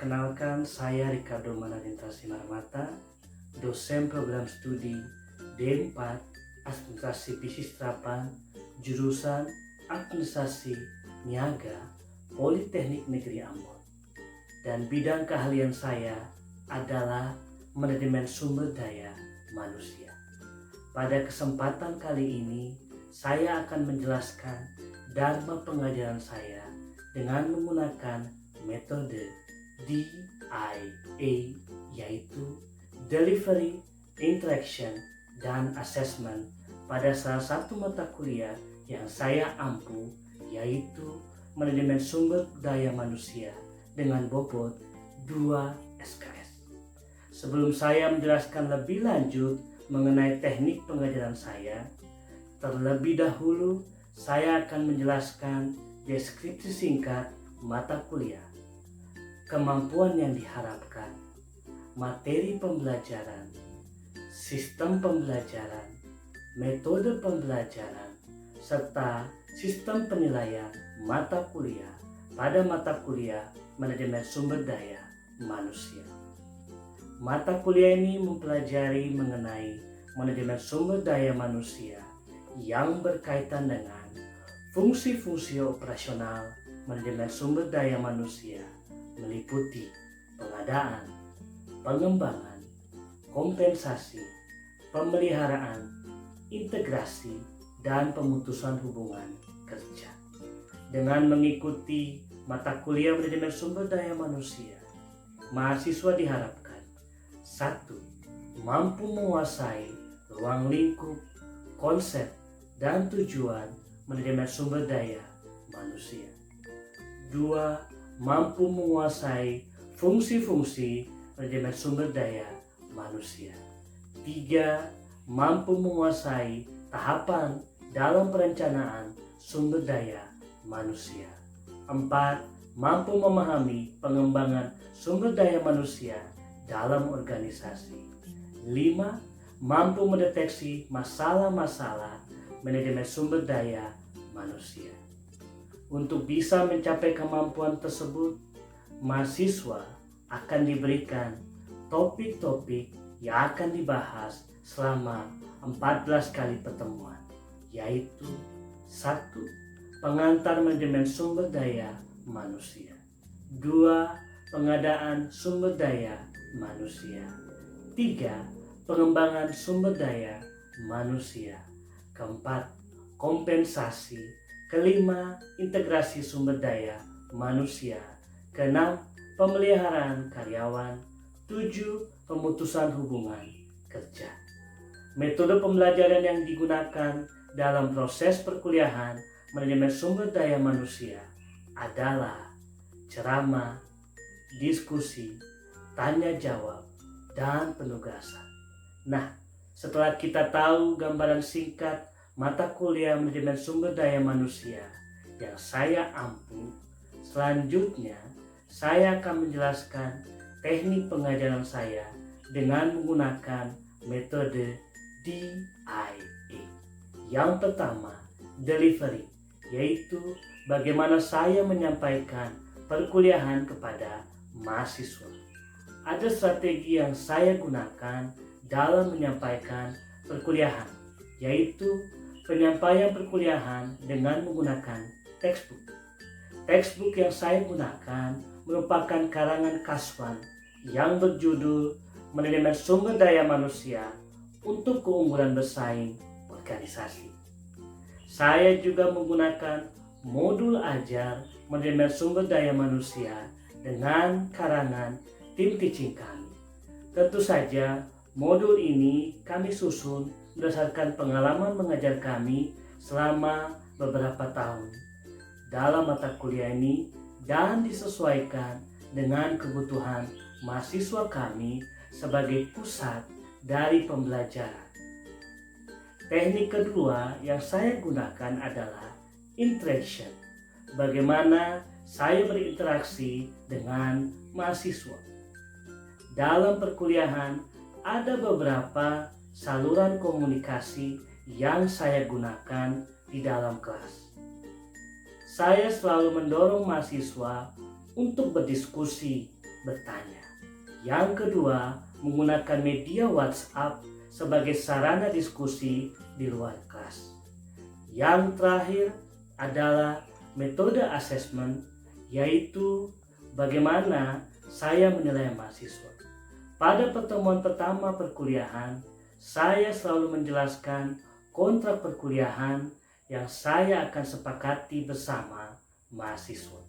Perkenalkan, saya Ricardo Manadinta Simarmata, dosen program studi D4 Administrasi Bisnis Terapan, jurusan Administrasi Niaga, Politeknik Negeri Ambon. Dan bidang keahlian saya adalah manajemen sumber daya manusia. Pada kesempatan kali ini, saya akan menjelaskan dharma pengajaran saya dengan menggunakan metode DIA, yaitu Delivery, Interaction, dan Assessment pada salah satu mata kuliah yang saya ampu, yaitu Manajemen Sumber Daya Manusia dengan bobot 2 SKS. Sebelum saya menjelaskan lebih lanjut mengenai teknik pengajaran saya, terlebih dahulu saya akan menjelaskan deskripsi singkat mata kuliah, kemampuan yang diharapkan, materi pembelajaran, sistem pembelajaran, metode pembelajaran, serta sistem penilaian mata kuliah pada mata kuliah Manajemen Sumber Daya Manusia. Mata kuliah ini mempelajari mengenai manajemen sumber daya manusia yang berkaitan dengan fungsi-fungsi operasional manajemen sumber daya manusia, meliputi pengadaan, pengembangan, kompensasi, pemeliharaan, integrasi, dan pemutusan hubungan kerja. Dengan mengikuti mata kuliah manajemen sumber daya manusia, mahasiswa diharapkan 1. Mampu menguasai ruang lingkup, konsep, dan tujuan manajemen sumber daya manusia. 2. Mampu menguasai fungsi-fungsi manajemen sumber daya manusia. 3. Mampu menguasai tahapan dalam perencanaan sumber daya manusia. 4. Mampu memahami pengembangan sumber daya manusia dalam organisasi. 5. Mampu mendeteksi masalah-masalah manajemen sumber daya manusia. Untuk bisa mencapai kemampuan tersebut, mahasiswa akan diberikan topik-topik yang akan dibahas selama 14 kali pertemuan, yaitu 1. Pengantar manajemen sumber daya manusia. 2. Pengadaan sumber daya manusia. 3. Pengembangan sumber daya manusia. 4. Kompensasi. 5. Integrasi sumber daya manusia. 6. Pemeliharaan karyawan. 7. Pemutusan hubungan kerja. Metode pembelajaran yang digunakan dalam proses perkuliahan manajemen sumber daya manusia adalah ceramah, diskusi, tanya jawab, dan penugasan. Nah, setelah kita tahu gambaran singkat mata kuliah manajemen sumber daya manusia yang saya ampu, selanjutnya saya akan menjelaskan teknik pengajaran saya dengan menggunakan metode DIA. Yang pertama, delivery, yaitu bagaimana saya menyampaikan perkuliahan kepada mahasiswa. Ada strategi yang saya gunakan dalam menyampaikan perkuliahan, yaitu penyampaian perkuliahan dengan menggunakan textbook. Textbook yang saya gunakan merupakan karangan Kaswan yang berjudul Manajemen Sumber Daya Manusia untuk Keunggulan Bersaing Organisasi. Saya juga menggunakan modul ajar manajemen sumber daya manusia dengan karangan tim teaching kami. Tentu saja modul ini kami susun berdasarkan pengalaman mengajar kami selama beberapa tahun dalam mata kuliah ini dan disesuaikan dengan kebutuhan mahasiswa kami sebagai pusat dari pembelajaran. Teknik kedua yang saya gunakan adalah interaction. Bagaimana saya berinteraksi dengan mahasiswa. Dalam perkuliahan ada beberapa saluran komunikasi yang saya gunakan di dalam kelas. Saya selalu mendorong mahasiswa untuk berdiskusi bertanya. Yang kedua, menggunakan media WhatsApp sebagai sarana diskusi di luar kelas. Yang terakhir adalah metode asesmen, yaitu bagaimana saya menilai mahasiswa. Pada pertemuan pertama perkuliahan, saya selalu menjelaskan kontrak perkuliahan yang saya akan sepakati bersama mahasiswa.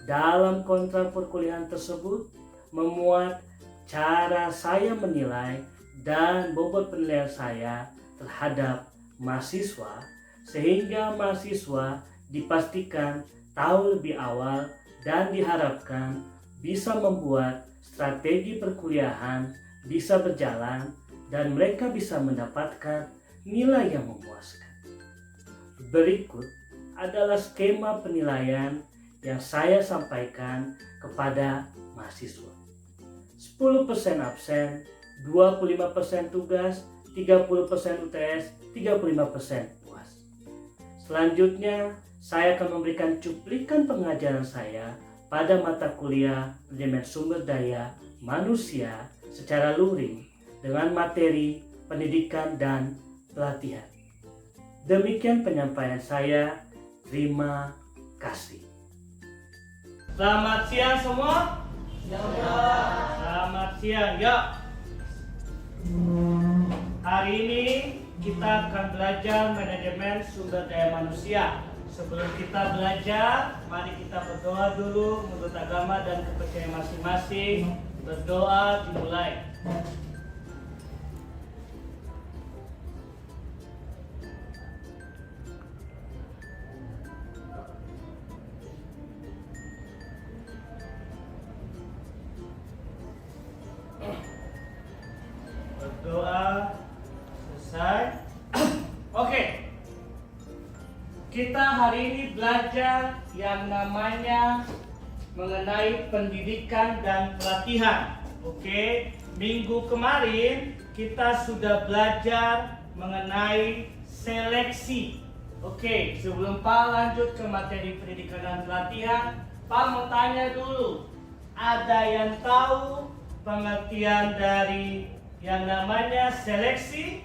Dalam kontrak perkuliahan tersebut memuat cara saya menilai dan bobot penilaian saya terhadap mahasiswa, sehingga mahasiswa dipastikan tahu lebih awal dan diharapkan bisa membuat strategi perkuliahan bisa berjalan dan mereka bisa mendapatkan nilai yang memuaskan. Berikut adalah skema penilaian yang saya sampaikan kepada mahasiswa. 10% absen, 25% tugas, 30% UTS, 35% puas. Selanjutnya, saya akan memberikan cuplikan pengajaran saya pada mata kuliah manajemen sumber daya manusia secara luring dengan materi pendidikan dan pelatihan. Demikian penyampaian saya. Terima kasih. Selamat siang semua. Selamat siang. Yuk. Hari ini kita akan belajar manajemen sumber daya manusia. Sebelum kita belajar, mari kita berdoa dulu menurut agama dan kepercayaan masing-masing. Berdoa dimulai. Berdoa selesai. Oke. Kita hari ini belajar yang namanya mengenai pendidikan dan pelatihan. Oke, minggu kemarin kita sudah belajar mengenai seleksi. Oke, sebelum Pak lanjut ke materi pendidikan dan pelatihan, Pak mau tanya dulu. Ada yang tahu pengertian dari yang namanya seleksi?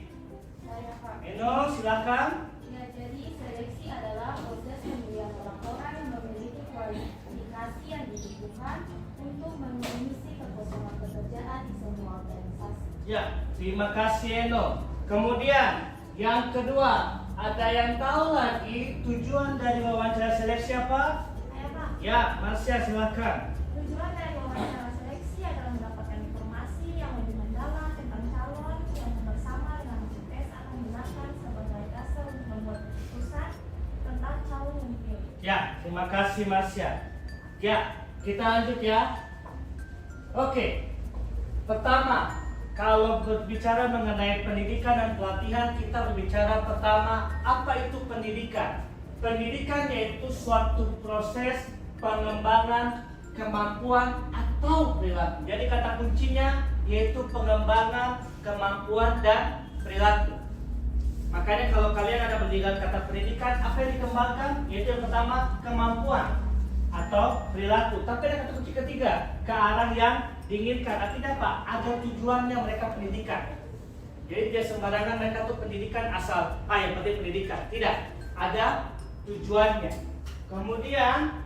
Saya, Pak. Eno, silakan. Ya, jadi seleksi adalah proses pemilihan orang-orang yang memiliki kualifikasi yang dibutuhkan untuk mengisi kekosongan pekerjaan di semua organisasi. Ya, terima kasih Eno. Kemudian yang kedua, ada yang tahu lagi tujuan dari wawancara seleksi apa? Saya, Pak. Ya, Marsha silakan. Tujuan dari wawancara seleksi adalah mendapatkan informasi yang lebih mendalam tentang calon yang bersama dengan tes akan digunakan sebagai dasar untuk membuat keputusan tentang calon yang dipilih. Ya, terima kasih Marsha. Ya, kita lanjut ya. Oke. Pertama, kalau berbicara mengenai pendidikan dan pelatihan, kita berbicara pertama, apa itu pendidikan? Pendidikan yaitu suatu proses pengembangan kemampuan atau perilaku. Jadi kata kuncinya yaitu pengembangan kemampuan dan perilaku. Makanya kalau kalian ada mendengar kata pendidikan, apa yang dikembangkan? Yaitu yang pertama kemampuan atau perilaku. Tapi ada kata kunci ketiga, ke arah yang diinginkan. Artinya apa? Ada tujuannya mereka pendidikan. Jadi dia sembarangan mereka tuh pendidikan asal, yang penting pendidikan. Tidak, ada tujuannya. Kemudian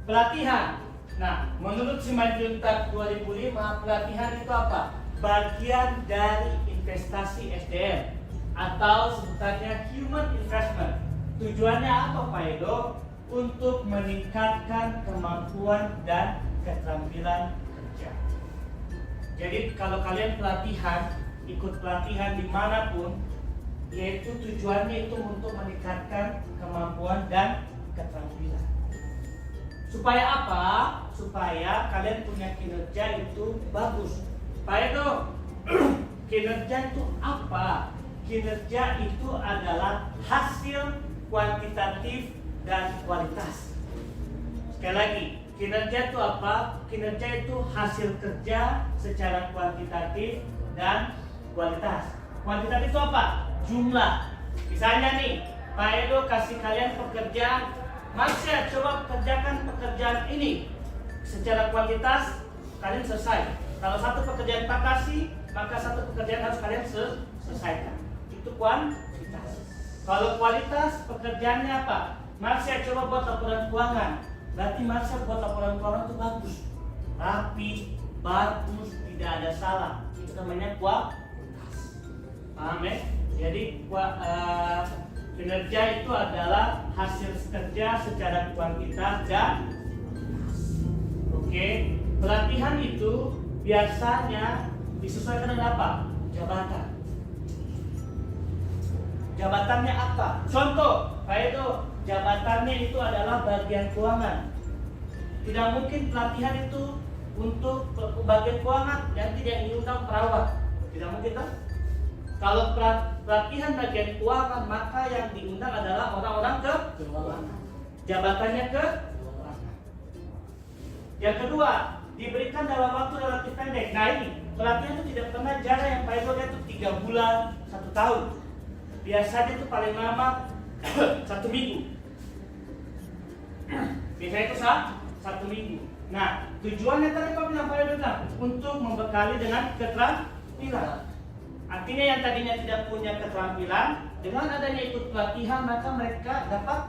pelatihan. Nah, menurut Simanjuntak 2005, pelatihan itu apa? Bagian dari investasi SDM atau sebutannya human investment. Tujuannya apa Pak Edo? Untuk meningkatkan kemampuan dan keterampilan kerja. Jadi kalau kalian pelatihan, ikut pelatihan dimanapun, yaitu tujuannya itu untuk meningkatkan kemampuan dan keterampilan. Supaya apa? Supaya kalian punya kinerja itu bagus. Pak Edo, kinerja itu apa? Kinerja itu adalah hasil kuantitatif dan kualitas. Sekali lagi, kinerja itu apa? Kinerja itu hasil kerja secara kuantitatif dan kualitas. Kuantitatif itu apa? Jumlah. Misalnya nih, Pak Edo kasih kalian pekerjaan, Marsha coba kerjakan pekerjaan ini. secara kuantitas kalian selesai. Kalau satu pekerjaan tak kasih, maka satu pekerjaan harus kalian selesaikan. Itu kuantitas. Kalau kualitas, pekerjaannya apa? Marsha coba buat laporan keuangan. Berarti Marsha buat laporan keuangan itu bagus, rapi, bagus, tidak ada salah. Itu namanya kualitas. Paham ya? Jadi kinerja itu adalah hasil kerja secara kuantitas dan oke. Pelatihan itu biasanya disesuaikan dengan apa? Jabatan. Jabatannya apa? Contoh, kayak itu jabatannya itu adalah bagian keuangan. Tidak mungkin pelatihan itu untuk bagian keuangan yang tidak diundang perawat. Tidak mungkin kan? Kalau pelatihan bagian keuangan, maka yang diundang adalah orang-orang keuangan. Jabatannya keuangan. Yang kedua, diberikan dalam waktu relatif pendek. Nah ini, pelatihan itu tidak pernah jarak yang paling lama itu 3 bulan, 1 tahun. Biasanya itu paling lama 1 minggu. Biasanya itu 1 minggu. Nah, tujuannya tadi kau bilang Pak Edo untuk membekali dengan keterampilan. Artinya yang tadinya tidak punya keterampilan, dengan adanya ikut pelatihan maka mereka dapat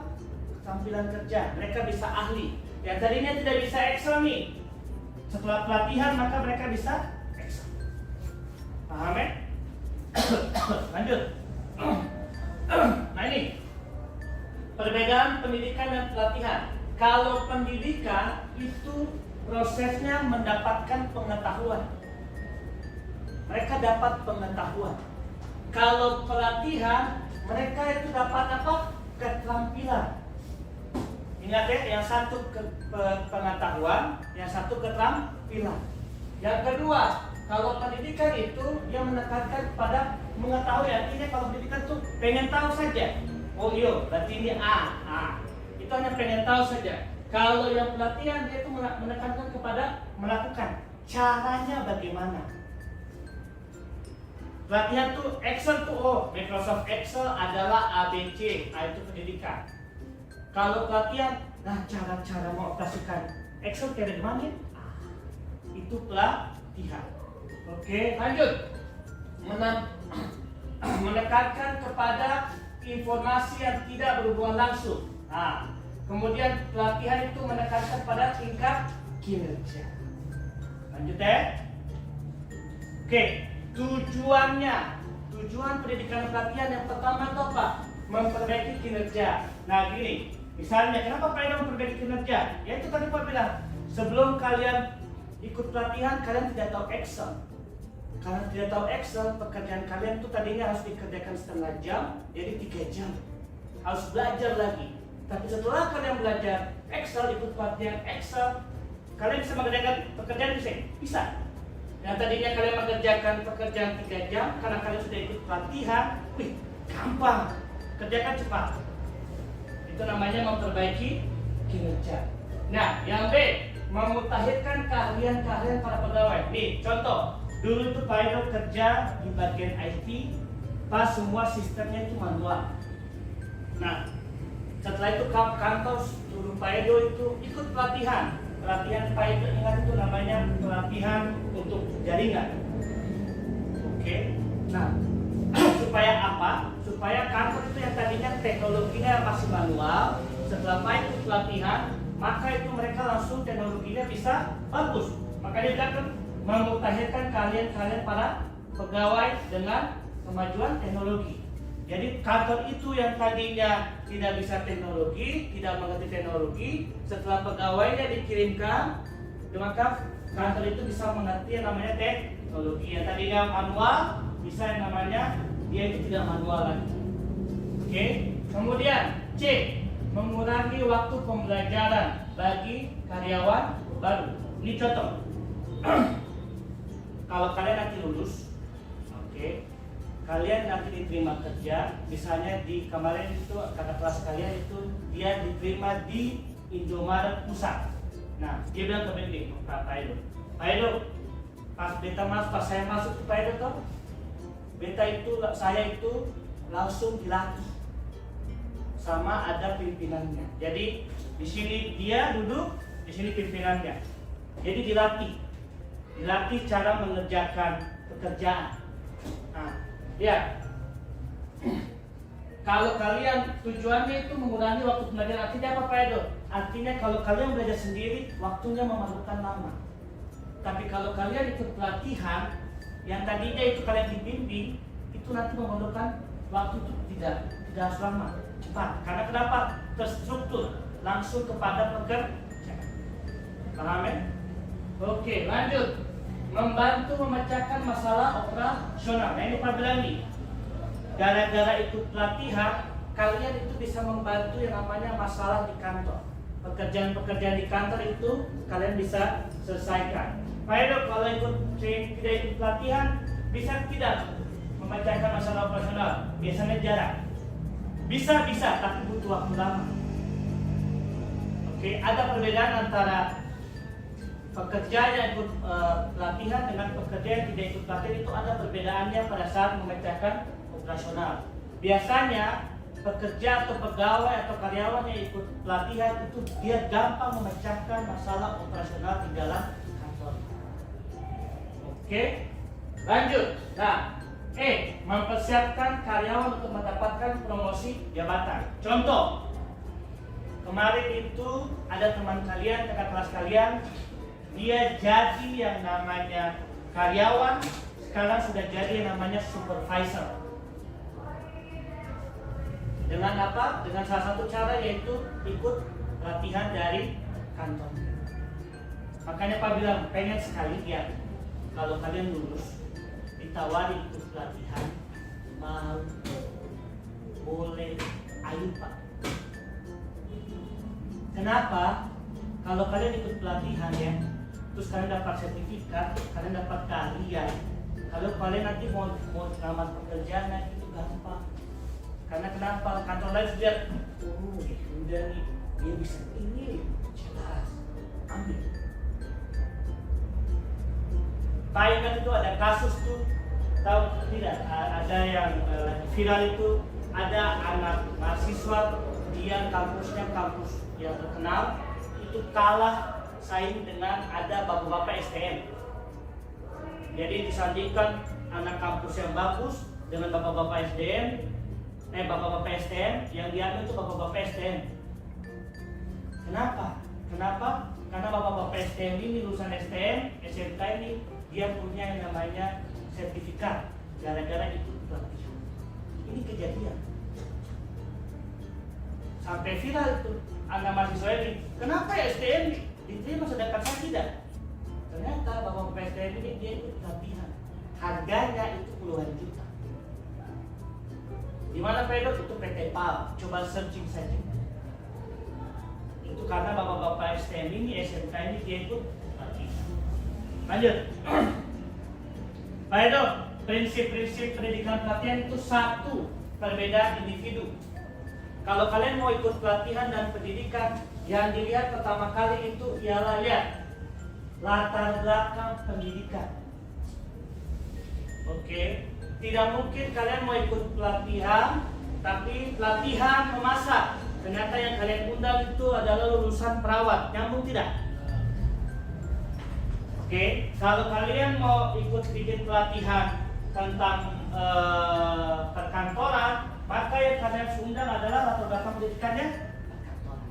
keterampilan kerja. Mereka bisa ahli. Yang tadinya tidak bisa Excel nih, setelah pelatihan maka mereka bisa Excel. Paham ya? Lanjut. Nah ini perbedaan pendidikan dan pelatihan. Kalau pendidikan itu prosesnya mendapatkan pengetahuan, mereka dapat pengetahuan. Kalau pelatihan, mereka itu dapat apa? Keterampilan. Ingat ya, yang satu pengetahuan, yang satu keterampilan. Yang kedua, kalau pendidikan itu dia menekankan pada mengetahui. Artinya kalau pendidikan itu pengen tahu saja. Oh iya, berarti ini A. Itu hanya pengen tahu saja. Kalau yang pelatihan dia itu menekankan kepada melakukan. Caranya bagaimana? Pelatihan tuh Excel tuh Microsoft Excel adalah ABC, itu pendidikan. Kalau pelatihan, nah cara-cara mengoperasikan Excel kayak gimana? Itu pelatihan. Oke, lanjut. Menekankan kepada informasi yang tidak berhubungan langsung. Nah, kemudian pelatihan itu menekankan pada tingkat kinerja. Lanjut ya. Oke, tujuan pendidikan pelatihan yang pertama itu apa? Memperbaiki kinerja. Nah gini, misalnya kenapa Pak Edo memperbaiki kinerja? Ya itu tadi Pak bilang, sebelum kalian ikut pelatihan kalian tidak tahu Excel. Karena tidak tahu Excel, pekerjaan kalian itu tadinya harus dikerjakan setengah jam, jadi 3 jam. Harus belajar lagi. Tapi setelah kalian belajar Excel, ikut pelatihan Excel, kalian bisa mengerjakan pekerjaan bisa. Yang tadinya kalian mengerjakan pekerjaan 3 jam, karena kalian sudah ikut pelatihan, gampang, kerjakan cepat. Itu namanya memperbaiki kinerja. Nah, yang B, memutakhirkan keahlian-keahlian para pegawai. Nih, contoh. Dulu itu Pak Edo kerja di bagian IT, pas semua sistemnya itu manual. Nah, setelah itu kantor suruh Pak Edo itu ikut pelatihan. Pelatihan Pak Edo ingat itu namanya pelatihan untuk jaringan. Oke. Nah, supaya apa? Supaya kantor itu yang tadinya teknologinya masih manual, setelah Pak Edo pelatihan, maka itu mereka langsung teknologinya bisa bagus. Makanya dia bilang memutakhirkan kalian para pegawai dengan kemajuan teknologi. Jadi kantor itu yang tadinya tidak bisa teknologi, tidak mengerti teknologi, setelah pegawainya dikirimkan, maka kantor itu bisa mengerti yang namanya teknologi. Yang tadinya manual, bisa yang namanya dia itu tidak manual lagi. Oke. Kemudian C, mengurangi waktu pembelajaran bagi karyawan baru. Ini contoh. Kalau kalian nanti lulus, kalian nanti diterima kerja, misalnya di kemarin itu kakak kelas kalian itu dia diterima di Indomaret Pusat. Nah, dia bilang ke Pak Edo, pas saya masuk ke Pak Edo tuh, saya itu langsung dilatih sama ada pimpinannya. Jadi di sini dia duduk, di sini pimpinannya. Jadi dilatih cara mengerjakan pekerjaan. Nah, lihat. Kalau kalian tujuannya itu mengurangi waktu belajar, artinya apa Pak Edo? Artinya kalau kalian belajar sendiri, waktunya memerlukan lama. Tapi kalau kalian ikut pelatihan, yang tadinya itu kalian dibimbing, itu nanti memerlukan waktu itu tidak harus lama, cepat. Karena kenapa? Terstruktur, langsung kepada pekerjaan. Paham ya? Oke, lanjut. Membantu memecahkan masalah operasional. Nah ini Pak bilang nih, gara-gara ikut pelatihan, kalian itu bisa membantu yang namanya masalah di kantor. Pekerjaan-pekerjaan di kantor itu kalian bisa selesaikan. Pak Edo, kalau tidak ikut pelatihan, bisa tidak memecahkan masalah operasional? Biasanya jarang. Bisa, tapi butuh waktu lama. Oke, ada perbedaan antara pekerja yang ikut pelatihan dengan pekerja yang tidak ikut pelatihan. Itu ada perbedaannya pada saat memecahkan operasional. Biasanya pekerja atau pegawai atau karyawan yang ikut pelatihan itu dia gampang memecahkan masalah operasional di dalam kantor. Oke, lanjut. Nah, mempersiapkan karyawan untuk mendapatkan promosi jabatan. Contoh, kemarin itu ada teman kalian, kakak kelas kalian, dia jadi yang namanya karyawan, sekarang sudah jadi yang namanya supervisor. Dengan apa? Dengan salah satu cara yaitu ikut latihan dari kantor. Makanya Pak bilang pengen sekali ya kalau kalian lulus ditawari ikut pelatihan, mau, boleh, ayo Pak. Kenapa? Kalau kalian ikut pelatihan ya, terus kalian dapat sertifikat, kalian dapat keahlian. Kalau kalian nanti mau ngelamar pekerjaan itu gampang. Karena kenapa? Kantor lain lihat, oh udah nih, dia bisa ini, jelas, ambil. Baik kan itu ada kasus tuh, tahu tidak? Ada yang viral itu, ada anak mahasiswa dia kampusnya kampus yang terkenal itu kalah saing dengan ada bapak-bapak STM. Jadi disandingkan anak kampus yang bagus dengan bapak-bapak STM. Bapak-bapak STM yang diambil itu bapak-bapak STM. Kenapa? Karena bapak-bapak STM ini lulusan STM, SMK ini dia punya yang namanya sertifikat gara-gara ikut pelatihan. Ini kejadian. Sampai viral itu anak mahasiswa ini. Kenapa ya STM diterima sedangkan saya tidak? Ternyata bapak-bapak STM ini dia ikut pelatihan. Harganya itu puluhan juta. Di mana Pak Edo? Itu PT PAL. Coba searching saja. Itu karena bapak-bapak STM ini, SMK ini dia ikut pelatihan. Lanjut. Pak Edo, prinsip-prinsip pendidikan pelatihan itu satu, perbedaan individu. Kalau kalian mau ikut pelatihan dan pendidikan, yang dilihat pertama kali itu ialah lihat latar belakang pendidikan. Oke. Tidak mungkin kalian mau ikut pelatihan, tapi pelatihan memasak. Ternyata yang kalian undang itu adalah lulusan perawat. Nyambung tidak? Oke, kalau kalian mau ikut bikin pelatihan tentang perkantoran, maka yang kalian undang adalah latar belakang pendidikannya perkantoran.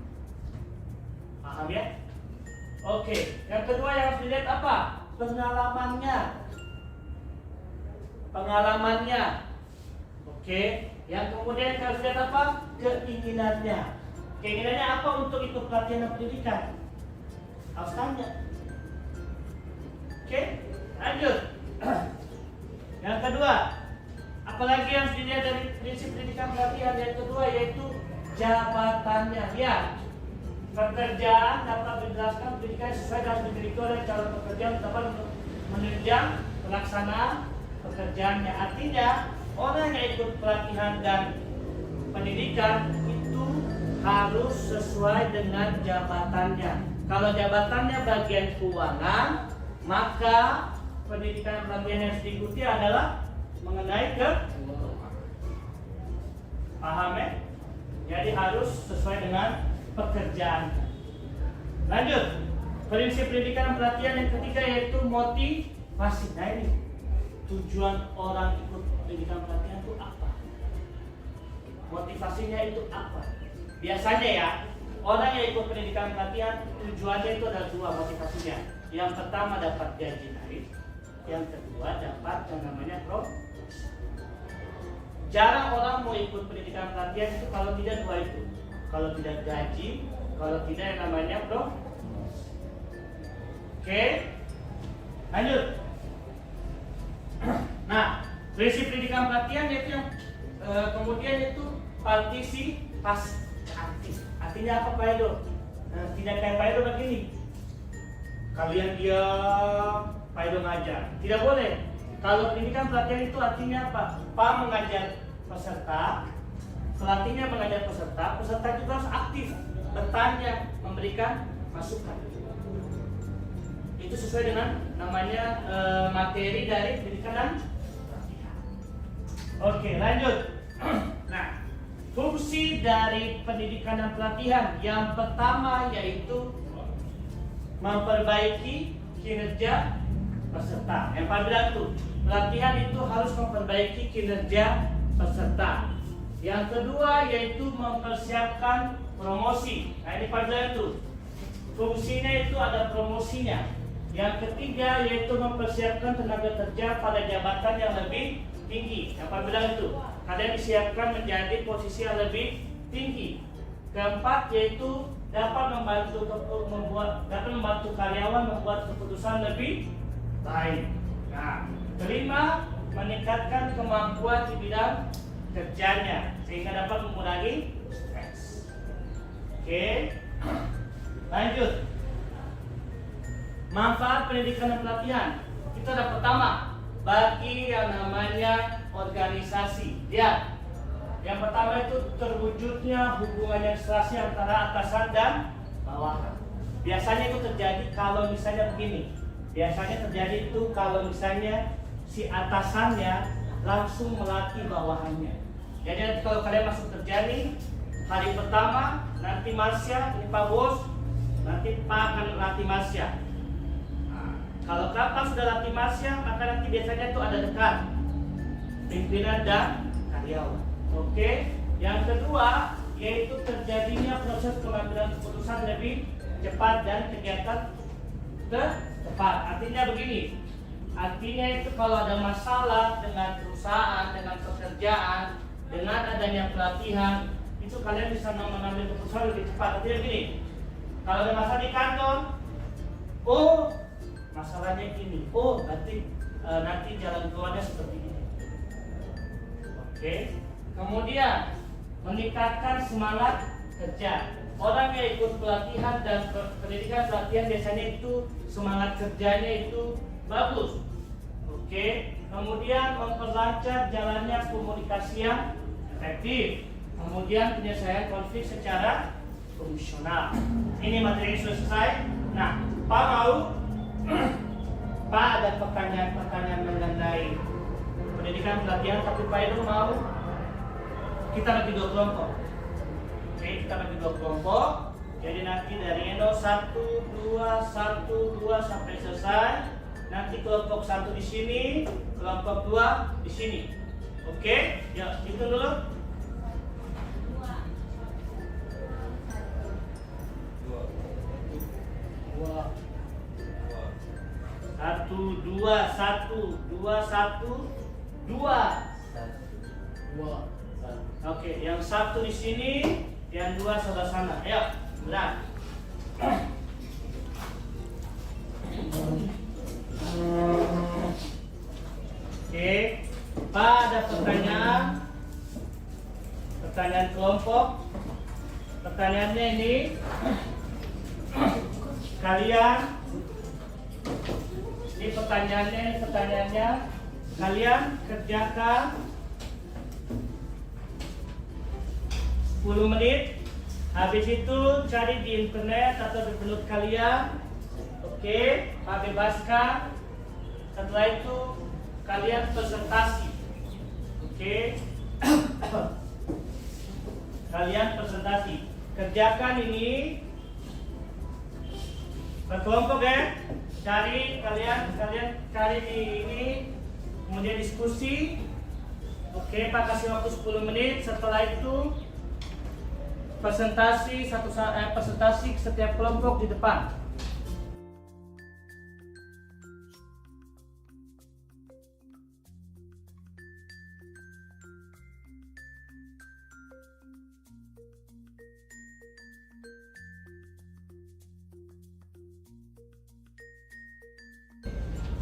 Paham ya? Oke, yang kedua yang harus dilihat apa? Pengalamannya. Oke, yang kemudian harus lihat apa? Keinginannya. Keinginannya apa untuk ikut pelatihan dan pendidikan? Harus tanya. Oke, lanjut. Yang kedua, apalagi yang harus dilihat dari prinsip pendidikan pelatihan yang kedua yaitu jabatannya. Ya, pekerjaan dapat menjelaskan pendidikan sesuai dengan dimiliki oleh calon pekerja dapat menunjang pelaksanaan pekerjaannya. Artinya orang yang ikut pelatihan dan pendidikan itu harus sesuai dengan jabatannya. Kalau jabatannya bagian keuangan, maka pendidikan pelatihan yang harus diikuti adalah mengenai keuangan. Paham ya? Jadi harus sesuai dengan pekerjaan. Lanjut. Prinsip pendidikan dan pelatihan yang ketiga yaitu motivasi. Nah ini tujuan orang ikut pendidikan pelatihan itu apa? Motivasinya itu apa? Biasanya ya, orang yang ikut pendidikan pelatihan tujuannya itu ada dua motivasinya. Yang pertama dapat gaji naik, yang kedua dapat yang namanya promosi. Jarang orang mau ikut pendidikan pelatihan itu kalau tidak dua itu. Kalau tidak gaji, kalau tidak yang namanya promosi. Oke, lanjut. Nah, prinsip pendidikan pelatihan yaitu yang kemudian itu partisipasi aktif. Artinya apa Pak Edo? Tidak kayak Pak Edo begini. Kalian diam, Pak Edo ngajar. Tidak boleh. Kalau pendidikan pelatihan itu artinya apa? Pak mengajar peserta, pelatihnya mengajar peserta, peserta juga harus aktif, bertanya, memberikan masukan. Itu sesuai dengan namanya materi dari pendidikan dan pelatihan. Oke, lanjut. Nah, fungsi dari pendidikan dan pelatihan yang pertama yaitu memperbaiki kinerja peserta. Yang Pak bilang tuh, pelatihan itu harus memperbaiki kinerja peserta. Yang kedua yaitu mempersiapkan promosi. Nah ini Pak bilang tuh, fungsinya itu ada promosinya. Yang ketiga yaitu mempersiapkan tenaga kerja pada jabatan yang lebih tinggi. Yang Pak bilang itu, kalian disiapkan menjadi posisi yang lebih tinggi. Keempat yaitu dapat membantu karyawan membuat keputusan lebih baik. Nah, kelima meningkatkan kemampuan di bidang kerjanya sehingga dapat mengurangi stres. Oke, lanjut. Manfaat pendidikan dan pelatihan. Itu ada pertama, bagi yang namanya organisasi. Lihat, yang pertama itu terwujudnya hubungan yang serasi antara atasan dan bawahan. Biasanya itu terjadi kalau misalnya begini. Biasanya terjadi itu kalau misalnya si atasannya langsung melatih bawahannya. Jadi nanti kalau kalian masuk kerja nih, hari pertama nanti Marsya, ini Pak Bos, nanti Pak akan melatih Marsya. Kalau kapan sudah latih Marsya, maka nanti biasanya itu ada dekat pimpinan dan karyawan. Oke. Yang kedua yaitu terjadinya proses pengambilan keputusan lebih cepat dan kegiatan tepat. Artinya begini. Artinya itu kalau ada masalah dengan perusahaan, dengan pekerjaan, dengan adanya pelatihan, itu kalian bisa mengambil keputusan lebih cepat. Artinya begini. Kalau ada masalah di kantor, masalahnya ini, berarti nanti jalan keluarnya seperti ini. Oke. Kemudian meningkatkan semangat kerja. Orang yang ikut pelatihan dan pendidikan pelatihan biasanya itu semangat kerjanya itu bagus. Oke. Kemudian memperlancar jalannya komunikasi yang efektif. Kemudian penyelesaian konflik secara fungsional. Ini materi yang sudah selesai. Nah, Pak mau Pak ada pertanyaan-pertanyaan mengenai pendidikan pelatihan, tapi Pak itu mau kita bagi dua kelompok. Oke, kita bagi dua kelompok. Jadi nanti dari Eno 1, 2 sampai selesai. Nanti kelompok 1 di sini, kelompok 2 di sini. Oke, ya itu dulu. 2. Oke, yang 1 di sini, yang 2 sebelah sana. Ayo, benar. Oke, Pak ada pertanyaan? Pertanyaan kelompok. Pertanyaannya ini, kalian, ini pertanyaannya, kalian kerjakan 10 menit. Habis itu cari di internet atau di penut kalian. Oke, Pak bebaskan. Setelah itu kalian presentasi. Oke. Kalian presentasi. Kerjakan ini. berkelompok ya. Kalian cari di ini, kemudian diskusi. Oke, Pak kasih waktu 10 menit. Setelah itu presentasi presentasi setiap kelompok di depan.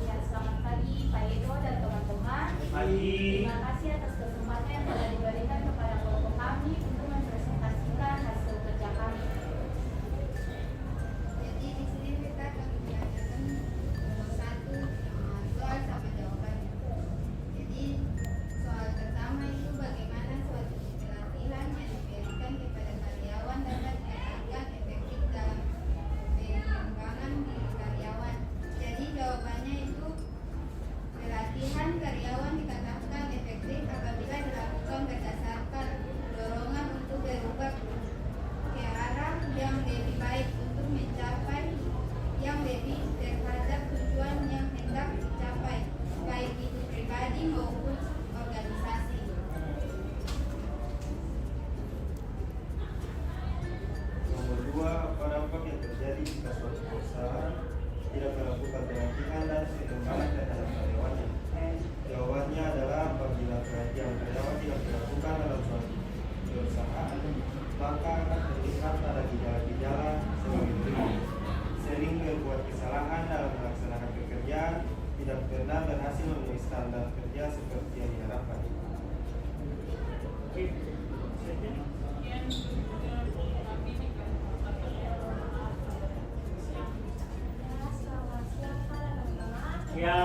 Ya, selamat pagi Pak Edo dan teman-teman. Pagi. Terima kasih atas kesempatan yang telah diberikan kepada kelompok kami untuk mempresentasikan hasil kerja kami. Jadi di sini kita akan belajarkan nomor 1 soal sama jawabannya. Jadi soal pertama itu bagaimana suatu pelatihan yang diberikan kepada karyawan dapat dilakukan efektif dalam pengembangan diri karyawan. Jadi jawabannya itu pelatihan karyawan dikatakan efektif apabila dilakukan berdasarkan dorongan untuk berubah ke arah yang lebih baik untuk mencapai yang lebih terhadap tujuan yang hendak dicapai, baik itu pribadi maupun organisasi. Nomor 2, apa dampak yang terjadi jika suatu perusahaan tidak melakukan pelatihan dan pengembangan terhadap karyawannya? Jawabannya adalah apabila pelatihan karyawan tidak dilakukan dalam suatu perusahaan, maka akan terlihat ada gejala-gejala sebagai berikut. Sering berbuat kesalahan dalam melaksanakan pekerjaan, tidak pernah berhasil memenuhi standar kerja seperti yang diharapkan. Oke. Ya, selamat siang para teman-teman. Ya.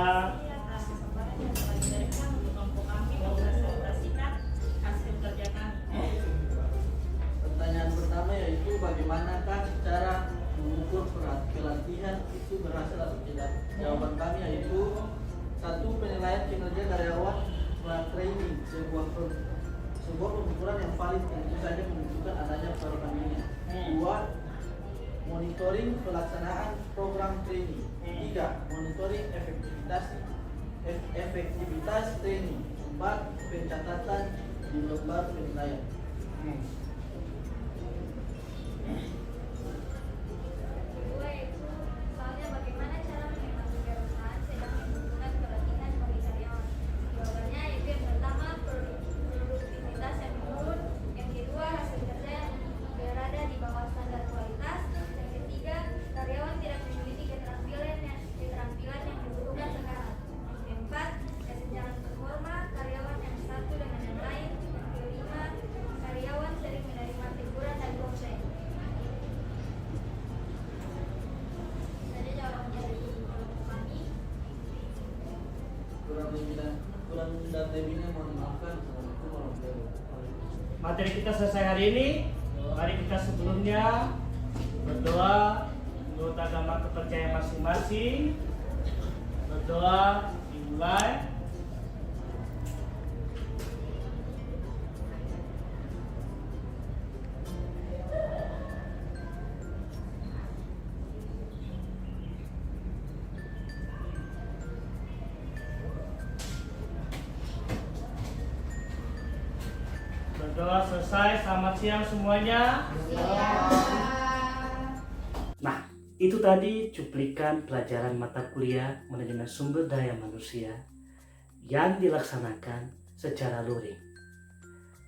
Atas kesempatan yang telah diberikan untuk kelompok kami mempresentasikan hasil kerja kami. Pertanyaan pertama yaitu bagaimanakah cara mengukur pelatihan itu berhasil atau tidak? Jawaban kami yaitu 1. Penilaian kinerja karyawan setelah training, sebuah pengukuran yang valid tentu saja menunjukkan adanya perbandingan. 2. Monitoring pelaksanaan program training. 3. Monitoring efektivitas training. 4. Pencatatan di lembar penilaian. Kedua yaitu soalnya bagaimana cara mengimbangi perusahaan sedang membutuhkan pelatihan bagi karyawan. Jawabannya yaitu yang pertama produktivitas yang menurun, yang kedua hasil kerja yang berada di bawah standar kualitas, yang ketiga karyawan tidak memiliki keterampilan yang dibutuhkan sekarang, yang keempat kesenjangan performa karyawan yang satu dengan yang lain, yang kelima karyawan sering menerima teguran dan komplain. Saja jawabannya dari kelompok kami. Kurang dan lebihnya mohon maafkan. Assalamualaikum warahmatullahi wabarakatuh. Materi kita selesai hari ini. Mari kita sebelumnya berdoa menurut agama kepercayaan masing-masing. Berdoa dimulai. Berdoa selesai. Selamat siang semuanya. Nah, itu tadi cuplikan pelajaran mata kuliah manajemen sumber daya manusia yang dilaksanakan secara luring.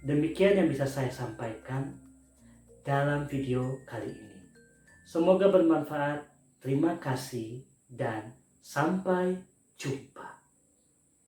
Demikian yang bisa saya sampaikan dalam video kali ini. Semoga bermanfaat. Terima kasih dan sampai jumpa.